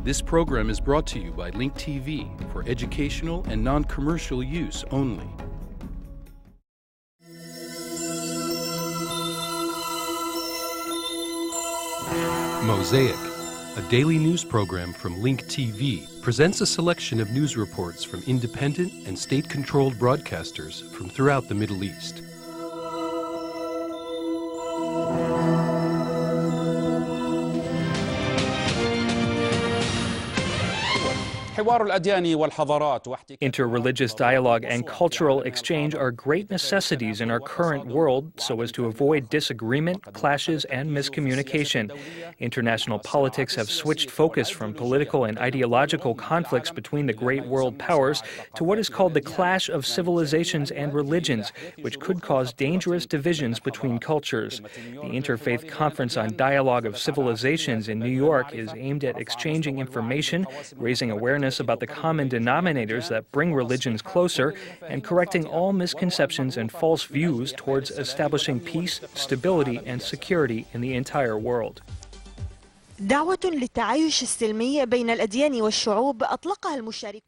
This program is brought to you by Link TV for educational and non-commercial use only. Mosaic, a daily news program from Link TV, presents a selection of news reports from independent and state-controlled broadcasters from throughout the Middle East. Interreligious dialogue and cultural exchange are great necessities in our current world so as to avoid disagreement, clashes, and miscommunication. International politics have switched focus from political and ideological conflicts between the great world powers to what is called the clash of civilizations and religions, which could cause dangerous divisions between cultures. The Interfaith Conference on Dialogue of Civilizations in New York is aimed at exchanging information, raising awareness about the common denominators that bring religions closer, and correcting all misconceptions and false views towards establishing peace, stability, and security in the entire world.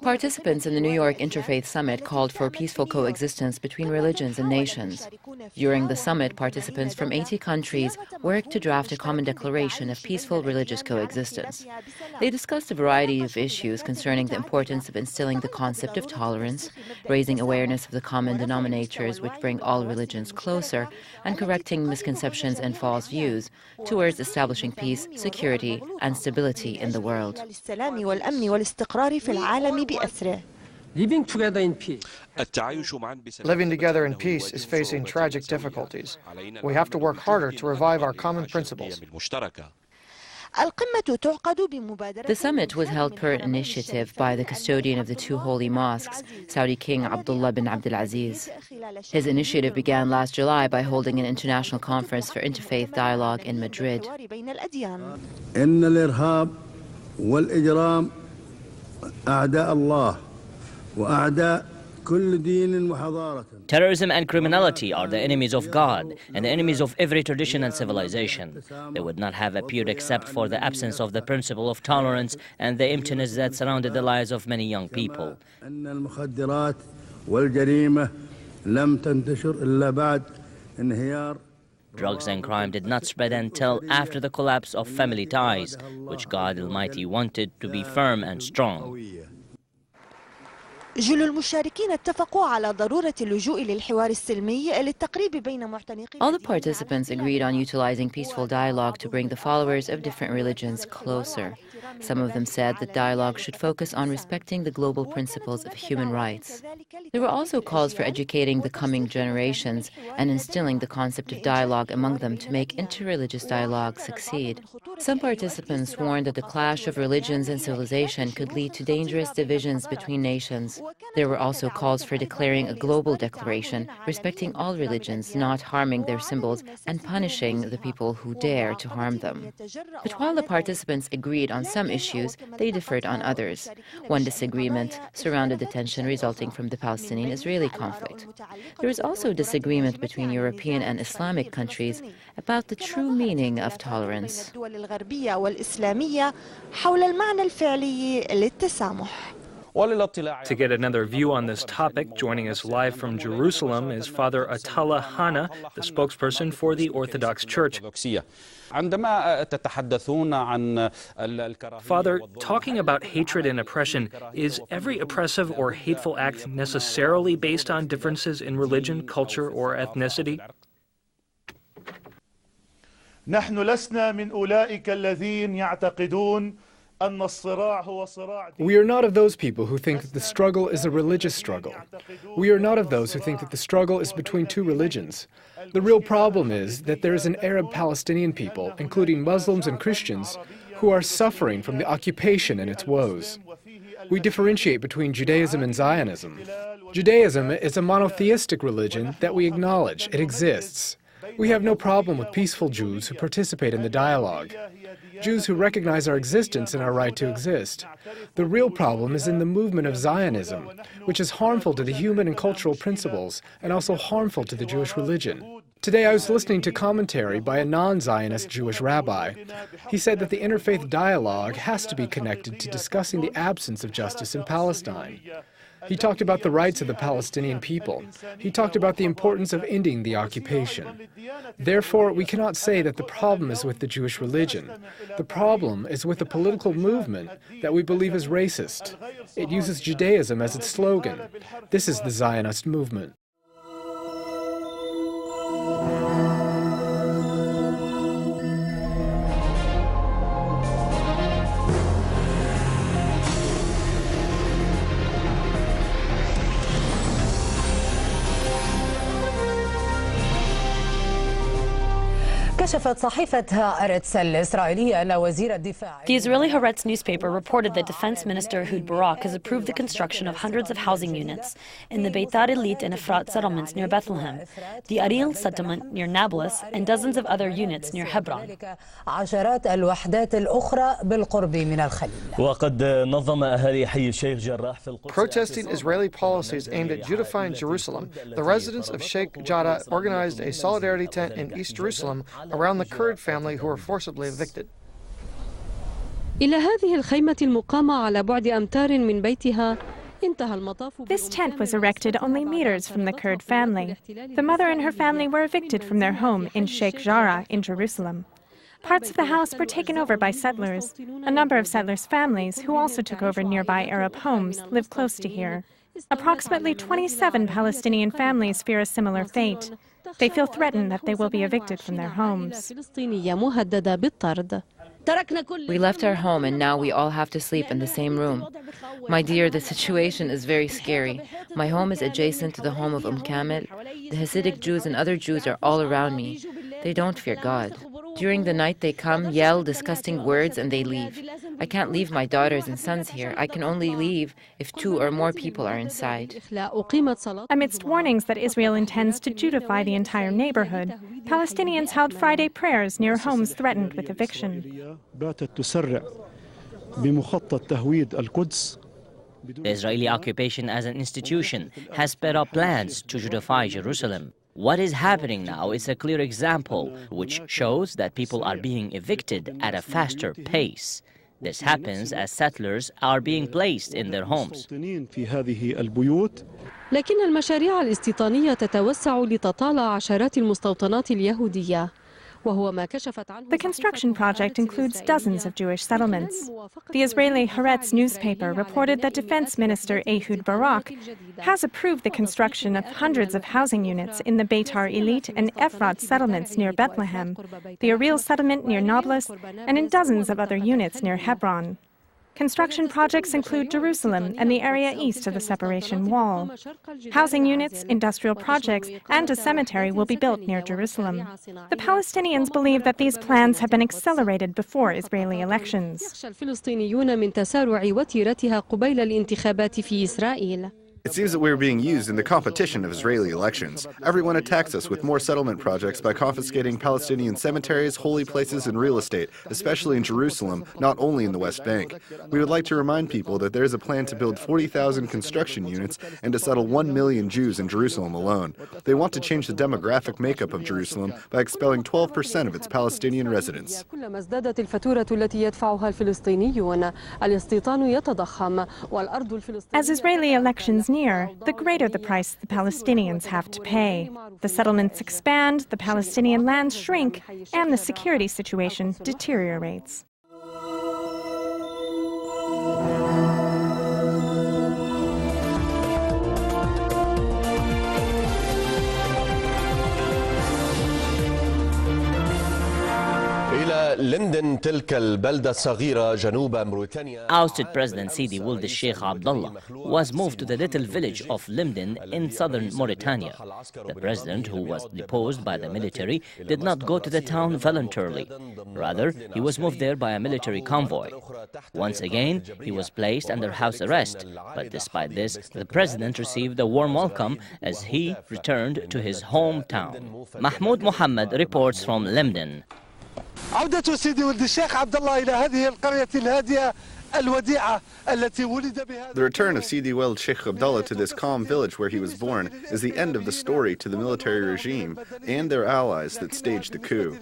Participants in the New York Interfaith Summit called for peaceful coexistence between religions and nations. During the summit, participants from 80 countries worked to draft a common declaration of peaceful religious coexistence. They discussed a variety of issues concerning the importance of instilling the concept of tolerance, raising awareness of the common denominators which bring all religions closer, and correcting misconceptions and false views towards establishing peace, security, and stability in the world. Living together in peace is facing tragic difficulties. We have to work harder to revive our common principles. The summit was held per initiative by the custodian of the two holy mosques, Saudi King Abdullah bin Abdulaziz. His initiative began last July by holding an international conference for interfaith dialogue in Madrid. Terrorism and criminality are the enemies of God and the enemies of every tradition and civilization. They would not have appeared except for the absence of the principle of tolerance and the emptiness that surrounded the lives of many young people. Drugs and crime did not spread until after the collapse of family ties, which God Almighty wanted to be firm and strong. All the participants agreed on utilizing peaceful dialogue to bring the followers of different religions closer. Some of them said that dialogue should focus on respecting the global principles of human rights. There were also calls for educating the coming generations and instilling the concept of dialogue among them to make interreligious dialogue succeed. Some participants warned that the clash of religions and civilization could lead to dangerous divisions between nations. There were also calls for declaring a global declaration, respecting all religions, not harming their symbols, and punishing the people who dare to harm them. But while the participants agreed on some issues, they differed on others. One disagreement surrounded the tension resulting from the Palestinian-Israeli conflict. There is also disagreement between European and Islamic countries about the true meaning of tolerance. To get another view on this topic, joining us live from Jerusalem is Father Atala Hanna, the spokesperson for the Orthodox Church. Father, talking about hatred and oppression, is every oppressive or hateful act necessarily based on differences in religion, culture, or ethnicity? نحن لسنا من أولئك الذين يعتقدون We are not of those people who think that the struggle is a religious struggle. We are not of those who think that the struggle is between two religions. The real problem is that there is an Arab Palestinian people, including Muslims and Christians, who are suffering from the occupation and its woes. We differentiate between Judaism and Zionism. Judaism is a monotheistic religion that we acknowledge. It exists. We have no problem with peaceful Jews who participate in the dialogue. Jews who recognize our existence and our right to exist. The real problem is in the movement of Zionism, which is harmful to the human and cultural principles and also harmful to the Jewish religion. Today I was listening to commentary by a non-Zionist Jewish rabbi. He said that the interfaith dialogue has to be connected to discussing the absence of justice in Palestine. He talked about the rights of the Palestinian people. He talked about the importance of ending the occupation. Therefore, we cannot say that the problem is with the Jewish religion. The problem is with a political movement that we believe is racist. It uses Judaism as its slogan. This is the Zionist movement. The Israeli Haaretz newspaper reported that Defense Minister Ehud Barak has approved the construction of hundreds of housing units in the Beitar Elite and Efrat settlements near Bethlehem, the Ariel settlement near Nablus, and dozens of other units near Hebron. Protesting Israeli policies aimed at Judifying Jerusalem, the residents of Sheikh Jarrah organized a solidarity tent in East Jerusalem around the Kurd family who were forcibly evicted. This tent was erected only meters from the Kurd family. The mother and her family were evicted from their home in Sheikh Jarrah in Jerusalem. Parts of the house were taken over by settlers. A number of settlers' families, who also took over nearby Arab homes, live close to here. Approximately 27 Palestinian families fear a similar fate. They feel threatened that they will be evicted from their homes. We left our home and now we all have to sleep in the same room. My dear, the situation is very scary. My home is adjacent to the home of Kamel. The Hasidic Jews and other Jews are all around me. They don't fear God. During the night they come, yell disgusting words, and they leave. I can't leave my daughters and sons here. I can only leave if 2 or more people are inside. Amidst warnings that Israel intends to Judify the entire neighborhood, Palestinians held Friday prayers near homes threatened with eviction. The Israeli occupation as an institution has sped up plans to Judify Jerusalem. What is happening now is a clear example which shows that people are being evicted at a faster pace. This happens as settlers are being placed in their homes. لكن المشاريع الاستيطانية تتوسع لتطال عشرات المستوطنات اليهودية. The construction project includes dozens of Jewish settlements. The Israeli Haaretz newspaper reported that Defense Minister Ehud Barak has approved the construction of hundreds of housing units in the Beitar Elite and Efrat settlements near Bethlehem, the Ariel settlement near Nablus, and in dozens of other units near Hebron. Construction projects include Jerusalem and the area east of the separation wall. Housing units, industrial projects, and a cemetery will be built near Jerusalem. The Palestinians believe that these plans have been accelerated before Israeli elections. It seems that we are being used in the competition of Israeli elections. Everyone attacks us with more settlement projects by confiscating Palestinian cemeteries, holy places, and real estate, especially in Jerusalem, not only in the West Bank. We would like to remind people that there is a plan to build 40,000 construction units and to settle 1 million Jews in Jerusalem alone. They want to change the demographic makeup of Jerusalem by expelling 12% of its Palestinian residents. As Israeli elections near, the greater the price the Palestinians have to pay. The settlements expand, the Palestinian lands shrink, and the security situation deteriorates. Ousted President Sidi Wuld Sheikh Abdullah was moved to the little village of Limden in southern Mauritania. The president, who was deposed by the military, did not go to the town voluntarily. Rather, he was moved there by a military convoy. Once again, he was placed under house arrest, but despite this, the president received a warm welcome as he returned to his hometown. Mahmoud Mohammed reports from Limden. عودة سيدي ولد الشيخ عبد الله إلى هذه القرية الهادئة الوديعة التي ولد بها. The return of Sidi Weld Sheikh Abdullah to this calm village where he was born is the end of the story to the military regime and their allies that staged the coup.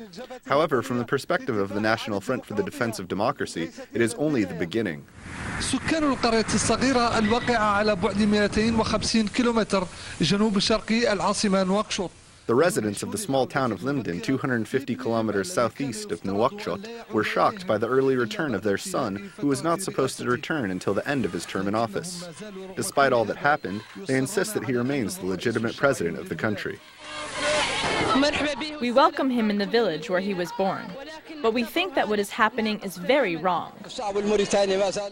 However, from the perspective of the National Front for the Defense of Democracy, it is only the beginning. سكان القرية الصغيرة الواقعة على بعد 250 كيلومتر جنوب شرقي العاصمة نواكشوط. The residents of the small town of Limdin, 250 kilometers southeast of Nouakchott, were shocked by the early return of their son, who was not supposed to return until the end of his term in office. Despite all that happened, they insist that he remains the legitimate president of the country. We welcome him in the village where he was born, but we think that what is happening is very wrong.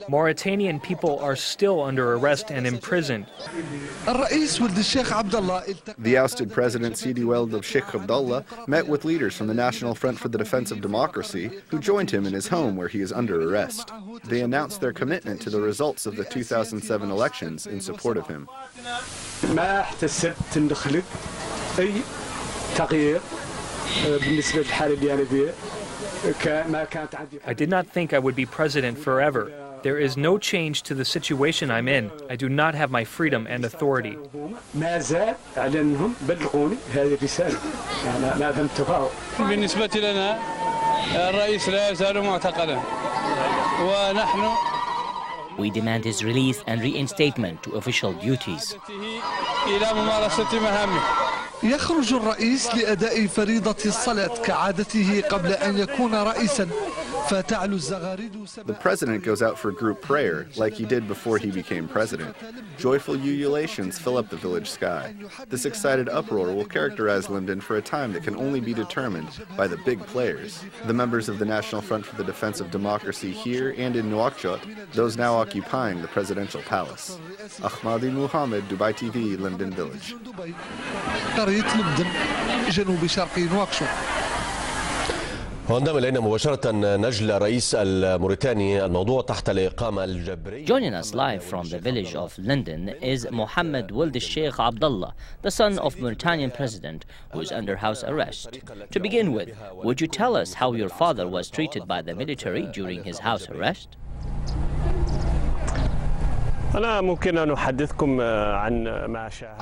Mauritanian people are still under arrest and imprisoned. The ousted president Sidi Weld of Sheikh Abdullah met with leaders from the National Front for the Defense of Democracy, who joined him in his home where he is under arrest. They announced their commitment to the results of the 2007 elections in support of him. I did not think I would be president forever. There is no change to the situation I'm in. I do not have my freedom and authority. We demand his release and reinstatement to official duties. يخرج الرئيس لأداء فريضة الصلاة كعادته قبل أن يكون رئيسا فتعلو الزغاريد. The president goes out for group prayer like he did before he became president. Joyful ululations fill up the village sky. This excited uproar will characterize Limdin for a time that can only be determined by the big players, the members of the National Front for the Defense of Democracy here and in Nouakchott, those now occupying the presidential palace. Ahmadi Muhammad, Dubai TV, Limdin Village. قرية لمدن جنوب شرقي نواكشوط. وانضم إلينا مباشرة نجل رئيس الموريتاني الموضوع تحت الإقامة الجبرية. Joining us live from the village of Linden is Mohammed Wuld Sheikh Abdullah, the son of Mauritanian president, who is under house arrest. To begin with, would you tell us how your father was treated by the military during his house arrest?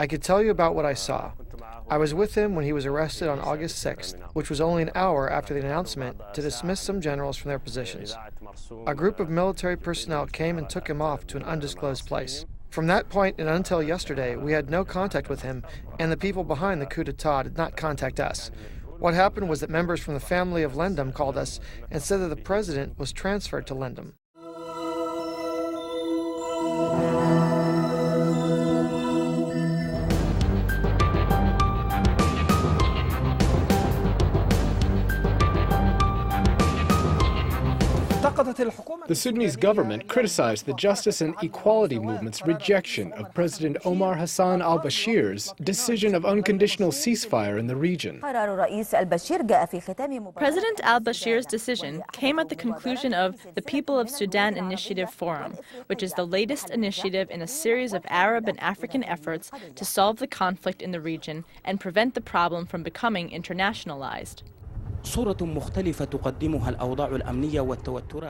I could tell you about what I saw. I was with him when he was arrested on August 6th, which was only an hour after the announcement to dismiss some generals from their positions. A group of military personnel came and took him off to an undisclosed place. From that point and until yesterday, we had no contact with him, and the people behind the coup d'etat did not contact us. What happened was that members from the family of Lendam called us and said that the president was transferred to Lendam. The Sudanese government criticized the justice and equality movement's rejection of President Omar Hassan al-Bashir's decision of unconditional ceasefire in the region. President al-Bashir's decision came at the conclusion of the People of Sudan Initiative Forum, which is the latest initiative in a series of Arab and African efforts to solve the conflict in the region and prevent the problem from becoming internationalized.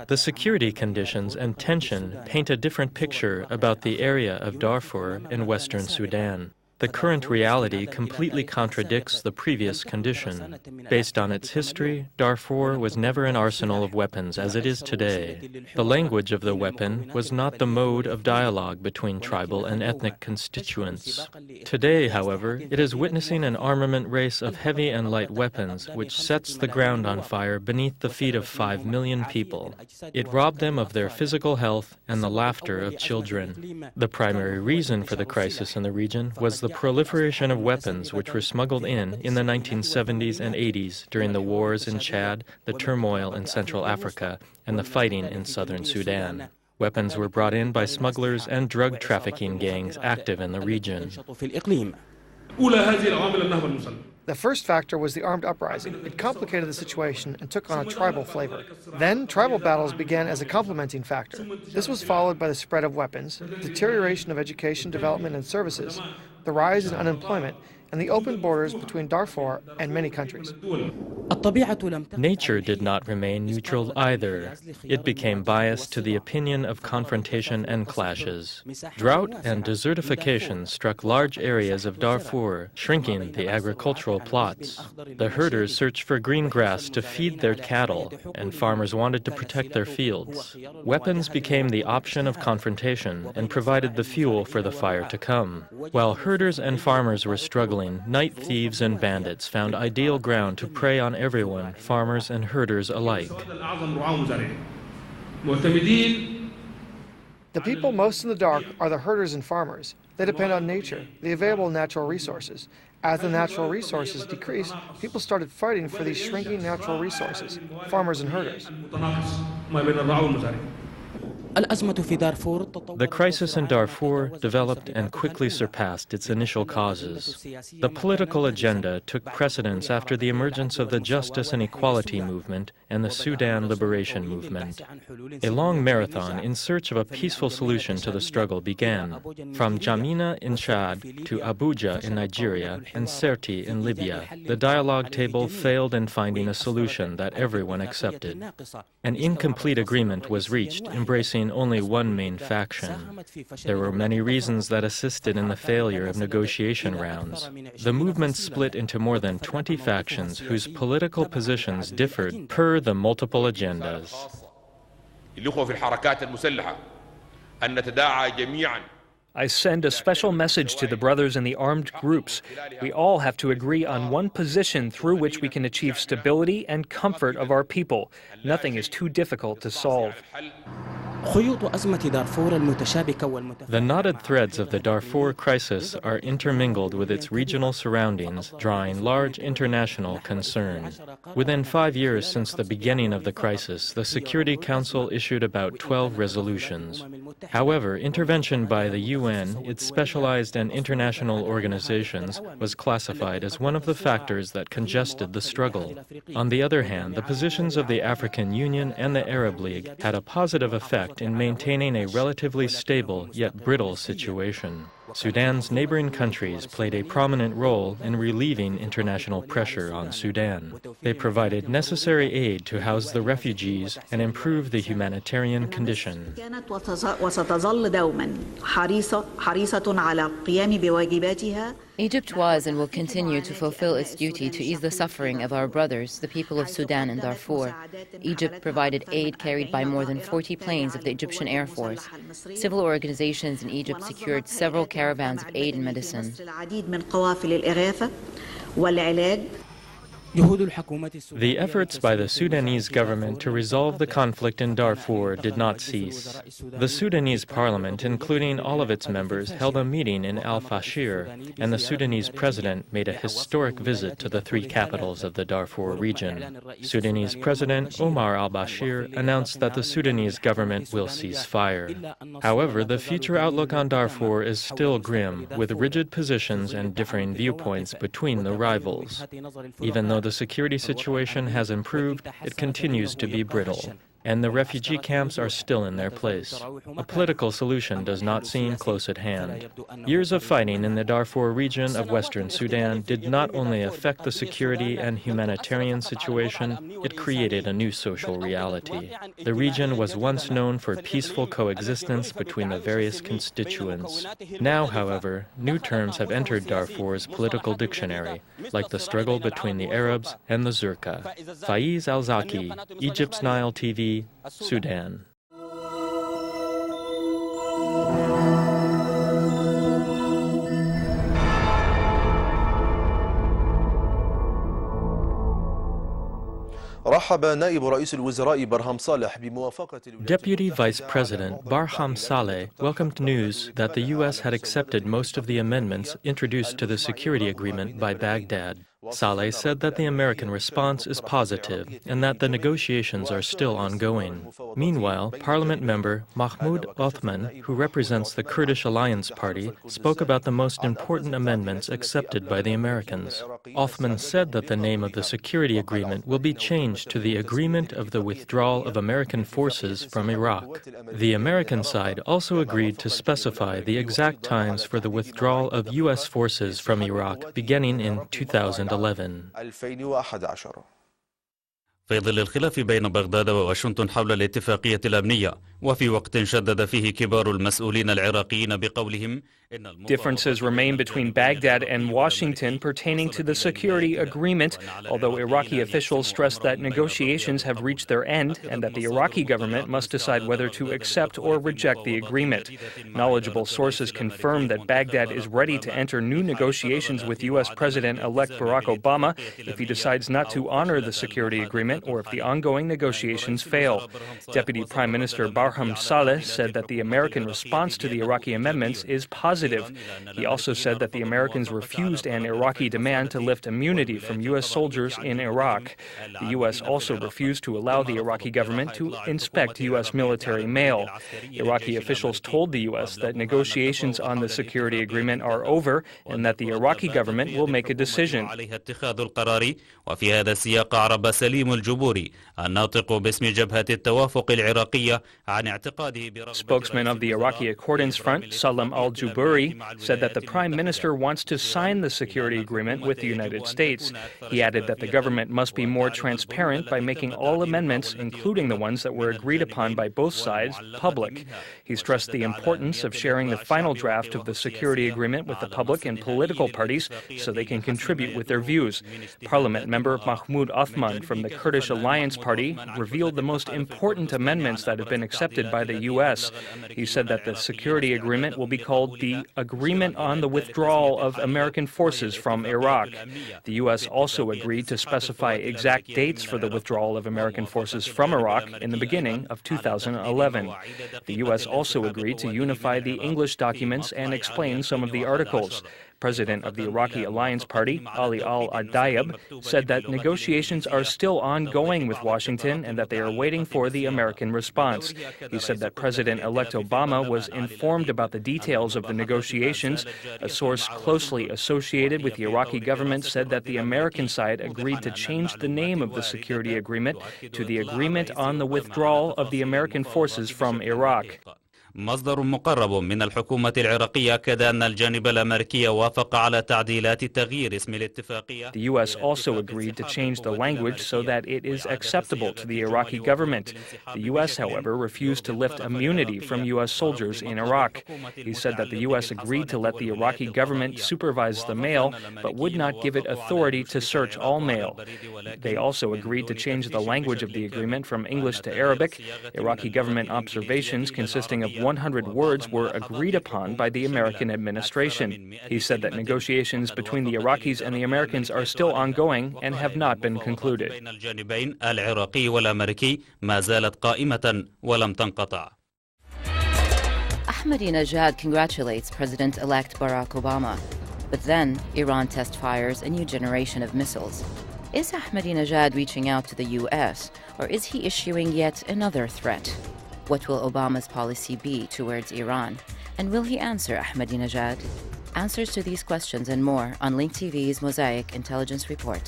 The security conditions and tension paint a different picture about the area of Darfur in western Sudan. The current reality completely contradicts the previous condition. Based on its history, Darfur was never an arsenal of weapons as it is today. The language of the weapon was not the mode of dialogue between tribal and ethnic constituents. Today, however, it is witnessing an armament race of heavy and light weapons which sets the ground on fire beneath the feet of 5 million people. It robbed them of their physical health and the laughter of children. The primary reason for the crisis in the region was the proliferation of weapons which were smuggled in the 1970s and 80s during the wars in Chad, the turmoil in Central Africa, and the fighting in southern Sudan. Weapons were brought in by smugglers and drug trafficking gangs active in the region. The first factor was the armed uprising. It complicated the situation and took on a tribal flavor. Then, tribal battles began as a complementing factor. This was followed by the spread of weapons, deterioration of education, development, and services, the rise in unemployment, and the open borders between Darfur and many countries. Nature did not remain neutral either. It became biased to the opinion of confrontation and clashes. Drought and desertification struck large areas of Darfur, shrinking the agricultural plots. The herders searched for green grass to feed their cattle, and farmers wanted to protect their fields. Weapons became the option of confrontation and provided the fuel for the fire to come. While herders and farmers were struggling, night thieves and bandits found ideal ground to prey on everyone, farmers and herders alike. The people most in the dark are the herders and farmers. They depend on nature, the available natural resources. As the natural resources decreased, people started fighting for these shrinking natural resources, farmers and herders. The crisis in Darfur developed and quickly surpassed its initial causes. The political agenda took precedence after the emergence of the Justice and Equality Movement and the Sudan Liberation Movement. A long marathon in search of a peaceful solution to the struggle began. From N'Djamena in Chad to Abuja in Nigeria and Sirte in Libya, the dialogue table failed in finding a solution that everyone accepted. An incomplete agreement was reached, embracing only one main faction. There were many reasons that assisted in the failure of negotiation rounds. The movement split into more than 20 factions whose political positions differed per the multiple agendas. I send a special message to the brothers in the armed groups. We all have to agree on one position through which we can achieve stability and comfort of our people. Nothing is too difficult to solve. The knotted threads of the Darfur crisis are intermingled with its regional surroundings, drawing large international concern. Within 5 years since the beginning of the crisis, the Security Council issued about 12 resolutions. However, intervention by the UN, its specialized and international organizations, was classified as one of the factors that congested the struggle. On the other hand, the positions of the African Union and the Arab League had a positive effect in maintaining a relatively stable yet brittle situation. Sudan's neighboring countries played a prominent role in relieving international pressure on Sudan. They provided necessary aid to house the refugees and improve the humanitarian condition. Egypt was and will continue to fulfill its duty to ease the suffering of our brothers, the people of Sudan and Darfur. Egypt provided aid carried by more than 40 planes of the Egyptian Air Force. Civil organizations in Egypt secured several caravans of aid and medicine. The efforts by the Sudanese government to resolve the conflict in Darfur did not cease. The Sudanese parliament, including all of its members, held a meeting in Al-Fashir, and the Sudanese president made a historic visit to the three capitals of the Darfur region. Sudanese President Omar al-Bashir announced that the Sudanese government will cease fire. However, the future outlook on Darfur is still grim, with rigid positions and differing viewpoints between the rivals. Even though the security situation has improved, it continues to be brittle, and the refugee camps are still in their place. A political solution does not seem close at hand. Years of fighting in the Darfur region of Western Sudan did not only affect the security and humanitarian situation, it created a new social reality. The region was once known for peaceful coexistence between the various constituents. Now, however, new terms have entered Darfur's political dictionary, like the struggle between the Arabs and the Zurqa. Faiz Al-Zaki, Egypt's Nile TV, Sudan. Deputy Vice President Barham Saleh welcomed news that the U.S. had accepted most of the amendments introduced to the security agreement by Baghdad. Saleh said that the American response is positive and that the negotiations are still ongoing. Meanwhile, Parliament member Mahmoud Othman, who represents the Kurdish Alliance Party, spoke about the most important amendments accepted by the Americans. Othman said that the name of the security agreement will be changed to the Agreement of the Withdrawal of American Forces from Iraq. The American side also agreed to specify the exact times for the withdrawal of U.S. forces from Iraq beginning in 2011. في ظل الخلاف بين بغداد وواشنطن حول الاتفاقية الأمنية وفي وقت شدد فيه كبار المسؤولين العراقيين بقولهم Differences remain between Baghdad and Washington pertaining to the security agreement, although Iraqi officials stress that negotiations have reached their end and that the Iraqi government must decide whether to accept or reject the agreement. Knowledgeable sources confirm that Baghdad is ready to enter new negotiations with U.S. President-elect Barack Obama if he decides not to honor the security agreement or if the ongoing negotiations fail. Deputy Prime Minister Barham Saleh said that the American response to the Iraqi amendments is positive. He also said that the Americans refused an Iraqi demand to lift immunity from U.S. soldiers in Iraq. The U.S. also refused to allow the Iraqi government to inspect U.S. military mail. Iraqi officials told the U.S. that negotiations on the security agreement are over and that the Iraqi government will make a decision. وفي هذا السياق أعرب سليم الجبوري الناطق باسم جبهة التوافق العراقية عن اعتقاده. Spokesman of the Iraqi Accordance Front, Salam al-Juburi, said that the Prime Minister wants to sign the security agreement with the United States. He added that the government must be more transparent by making all amendments, including the ones that were agreed upon by both sides, public. He stressed the importance of sharing the final draft of the security agreement with the public and political parties so they can contribute with their views. Parliament member Mahmoud Othman from the Kurdish Alliance Party revealed the most important amendments that have been accepted by the U.S. He said that the security agreement will be called the Agreement on the Withdrawal of American Forces from Iraq. The U.S. also agreed to specify exact dates for the withdrawal of American forces from Iraq in the beginning of 2011. The U.S. also agreed to unify the English documents and explain some of the articles. President of the Iraqi Alliance Party, Ali al-Adayeb, said that negotiations are still ongoing with Washington and that they are waiting for the American response. He said that President-elect Obama was informed about the details of the negotiations. A source closely associated with the Iraqi government said that the American side agreed to change the name of the security agreement to the Agreement on the Withdrawal of the American Forces from Iraq. مصدر مقرب من الحكومة العراقية أكد أن الجانب الأمريكي وافق على تعديلات تغيير اسم الاتفاقية. The U.S. also agreed to change the language so that it is acceptable to the Iraqi government. The U.S., however, refused to lift immunity from U.S. soldiers in Iraq. He said that the U.S. agreed to let the Iraqi government supervise the mail, but would not give it authority to search all mail. They also agreed to change the language of the agreement from English to Arabic. Iraqi government observations consisting of 100 words were agreed upon by the American administration. He said that negotiations between the Iraqis and the Americans are still ongoing and have not been concluded. Ahmadinejad congratulates President-elect Barack Obama. But then, Iran test fires a new generation of missiles. Is Ahmadinejad reaching out to the U.S., or is he issuing yet another threat? What will Obama's policy be towards Iran? And will he answer Ahmadinejad? Answers to these questions and more on Link TV's Mosaic Intelligence Report.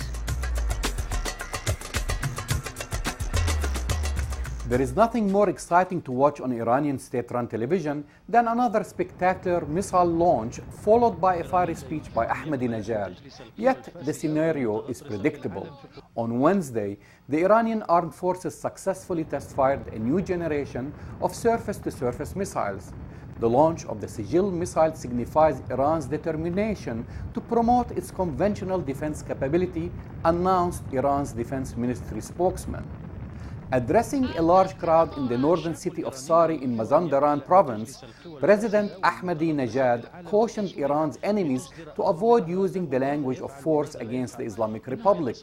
There is nothing more exciting to watch on Iranian state-run television than another spectacular missile launch followed by a fiery speech by Ahmadinejad. Yet the scenario is predictable. On Wednesday, the Iranian armed forces successfully test-fired a new generation of surface-to-surface missiles. The launch of the Sigil missile signifies Iran's determination to promote its conventional defense capability, announced Iran's defense ministry spokesman. Addressing a large crowd in the northern city of Sari in Mazandaran province, President Ahmadinejad cautioned Iran's enemies to avoid using the language of force against the Islamic Republic.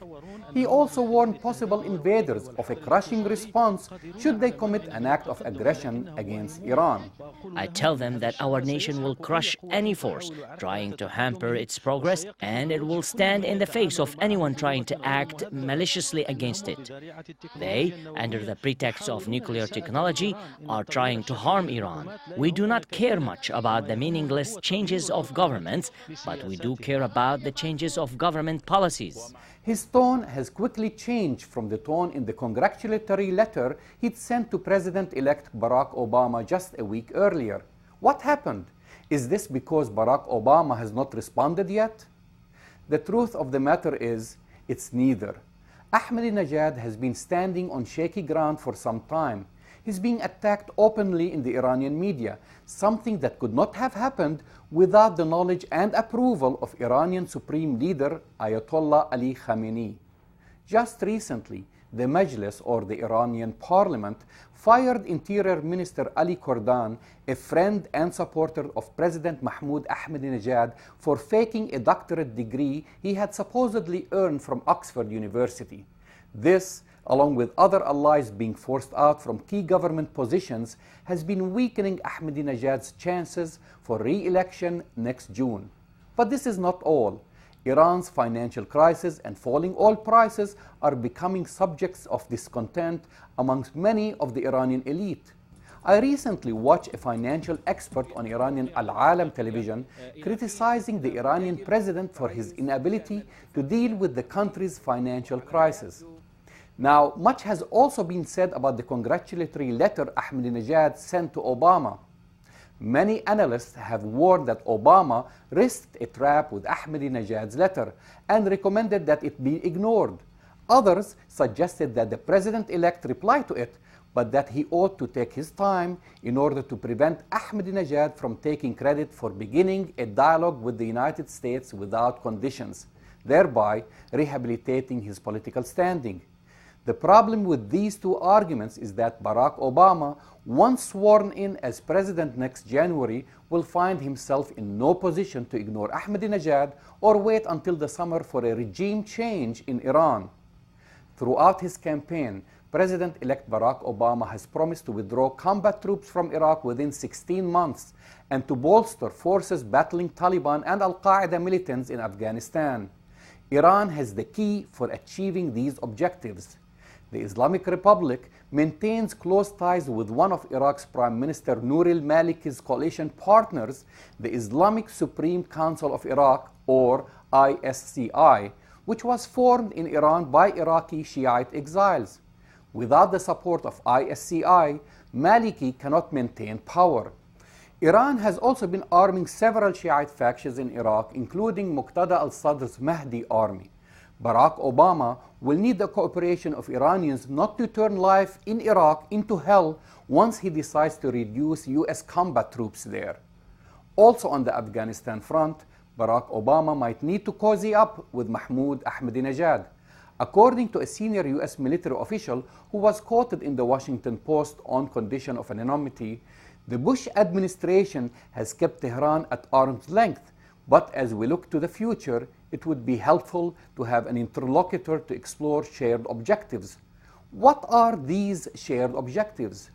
He also warned possible invaders of a crushing response should they commit an act of aggression against Iran. I tell them that our nation will crush any force trying to hamper its progress, and it will stand in the face of anyone trying to act maliciously against it. They, under the pretext of nuclear technology, are trying to harm Iran. We do not care much about the meaningless changes of governments, but we do care about the changes of government policies. His tone has quickly changed from the tone in the congratulatory letter he'd sent to President-elect Barack Obama just a week earlier. What happened? Is this because Barack Obama has not responded yet? The truth of the matter is, it's neither. Ahmadinejad has been standing on shaky ground for some time. He's being attacked openly in the Iranian media, something that could not have happened without the knowledge and approval of Iranian Supreme Leader Ayatollah Ali Khamenei. Just recently, the Majlis, or the Iranian Parliament, fired Interior Minister Ali Kordan, a friend and supporter of President Mahmoud Ahmadinejad, for faking a doctorate degree he had supposedly earned from Oxford University. This, along with other allies being forced out from key government positions, has been weakening Ahmadinejad's chances for re-election next June. But this is not all. Iran's financial crisis and falling oil prices are becoming subjects of discontent amongst many of the Iranian elite. I recently watched a financial expert on Iranian Al-Alam television criticizing the Iranian president for his inability to deal with the country's financial crisis. Now, much has also been said about the congratulatory letter Ahmadinejad sent to Obama. Many analysts have warned that Obama risked a trap with Ahmadinejad's letter and recommended that it be ignored. Others suggested that the president-elect reply to it, but that he ought to take his time in order to prevent Ahmadinejad from taking credit for beginning a dialogue with the United States without conditions, thereby rehabilitating his political standing. The problem with these two arguments is that Barack Obama, once sworn in as president next January, will find himself in no position to ignore Ahmadinejad or wait until the summer for a regime change in Iran. Throughout his campaign, President-elect Barack Obama has promised to withdraw combat troops from Iraq within 16 months and to bolster forces battling Taliban and Al-Qaeda militants in Afghanistan. Iran has the key for achieving these objectives. The Islamic Republic maintains close ties with one of Iraq's Prime Minister Nouri al-Maliki's coalition partners, the Islamic Supreme Council of Iraq, or ISCI, which was formed in Iran by Iraqi Shiite exiles. Without the support of ISCI, Maliki cannot maintain power. Iran has also been arming several Shiite factions in Iraq, including Muqtada al-Sadr's Mahdi army. Barack Obama will need the cooperation of Iranians not to turn life in Iraq into hell once he decides to reduce U.S. combat troops there. Also on the Afghanistan front, Barack Obama might need to cozy up with Mahmoud Ahmadinejad. According to a senior U.S. military official who was quoted in the Washington Post on condition of anonymity, the Bush administration has kept Tehran at arm's length, but as we look to the future, it would be helpful to have an interlocutor to explore shared objectives. What are these shared objectives?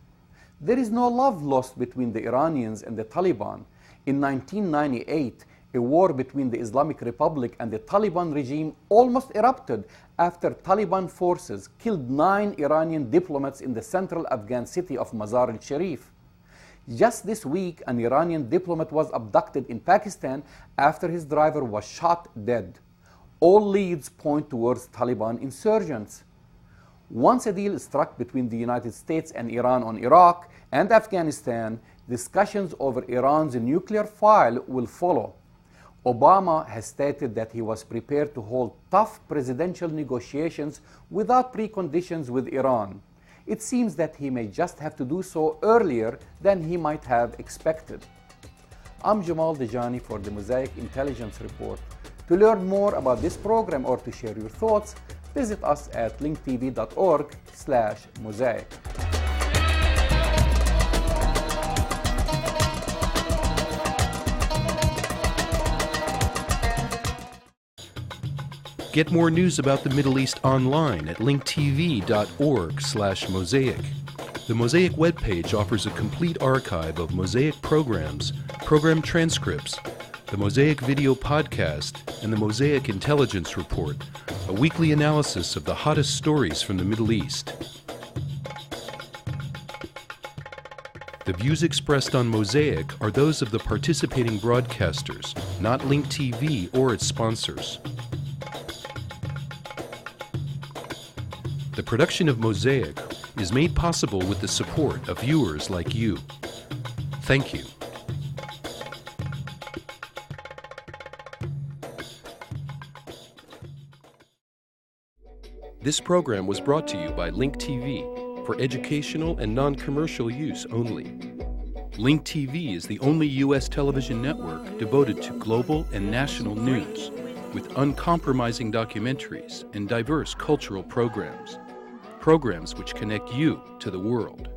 There is no love lost between the Iranians and the Taliban. In 1998, a war between the Islamic Republic and the Taliban regime almost erupted after Taliban forces killed 9 Iranian diplomats in the central Afghan city of Mazar al-Sharif. Just this week, an Iranian diplomat was abducted in Pakistan after his driver was shot dead. All leads point towards Taliban insurgents. Once a deal is struck between the United States and Iran on Iraq and Afghanistan, discussions over Iran's nuclear file will follow. Obama has stated that he was prepared to hold tough presidential negotiations without preconditions with Iran. It seems that he may just have to do so earlier than he might have expected. I'm Jamal Dajani for the Mosaic Intelligence Report. To learn more about this program or to share your thoughts, visit us at linktv.org/mosaic. Get more news about the Middle East online at linktv.org/Mosaic. The Mosaic webpage offers a complete archive of Mosaic programs, program transcripts, the Mosaic video podcast, and the Mosaic Intelligence Report, a weekly analysis of the hottest stories from the Middle East. The views expressed on Mosaic are those of the participating broadcasters, not Link TV or its sponsors. The production of Mosaic is made possible with the support of viewers like you. Thank you. This program was brought to you by Link TV for educational and non-commercial use only. Link TV is the only U.S. television network devoted to global and national news, with uncompromising documentaries and diverse cultural programs which connect you to the world.